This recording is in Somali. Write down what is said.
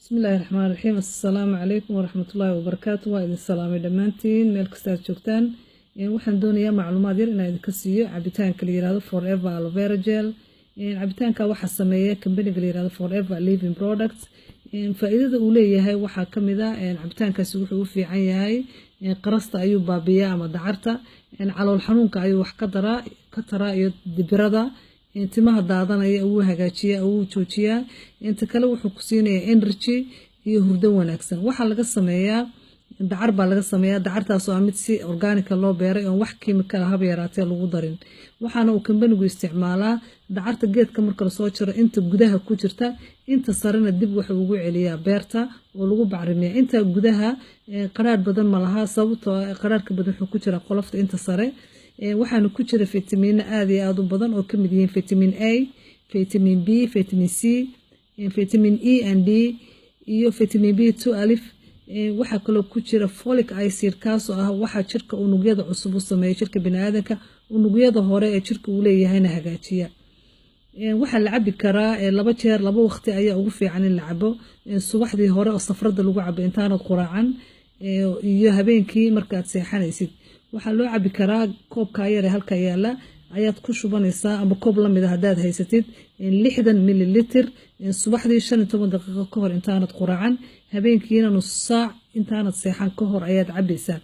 بسم الله الرحمن الرحيم. السلام عليكم ورحمة الله وبركاته. وإذن السلام دمانتين ملك ستات جوكتان. waxaan doonayaa macluumaad yar inaan idinka siiyo cabitaanka la yiraahdo Forever Aloe Vera Gel. cabitaanka waxa sameeya company-ga la yiraahdo Forever Living Products. faa'iidada uu leeyahay waxa kamid ah cabitaankaasi wuxuu u fiican yahay qarasta ayuu baabiyaa ama dacarta calool xanuunka ayuu wax ka taraa iyo dibirada timaha daadanaya uu hagaajiyaa uu joojiyaa inta kale wuxuu ku siinayaa energy iyo hurdo wanaagsan. waxa laga sameeyaa dacar baa laga sameeyaa dacartaas oo mid si organic loo beeray oo wax chemical haba yaraatee lagu darin. waxaana uu company-gu isticmaalaa dacarta geedka marka la soo jiro inta gudaha ku jirta inta sarena dib waxa ugu celiyaa beerta oo lagu bacrimiyaa inta gudaha qaraar badan ma laha sababtoo qaraarka badan wuxuu ku jira qolofta inta sare. waxaana ku jira fitamiin aad iyo aad u badan oo kamid yihiin vitamin A, vitamin B, vitamin C, vitamin E and D iyo vitamin B2 alif. waxa kale ku jira folic acid kaas oo ah waxa jirka unugyada cusub u sameeyo jirka bini'aadamka unugyada hore ee jirka uu leeyahayna hagaajiya. waxa la cabi karaa laba jeer laba waqti ayaa ugu fiican in la cabo subaxdii hore oo safrada lagu cabo intaanad quraacan iyo habeenkii markaad seexanaysid. waxaa loo cabi karaa koobka yar ee halka yaala ayaad ku shubanaysaa ama koob la mid ah hadaad haysatid 60 ml subaxdii 15 daqiiqo ka hor intaanad quraacan habeenkiina nus saac intaanad seexan ka hor ayaad cabaysaa.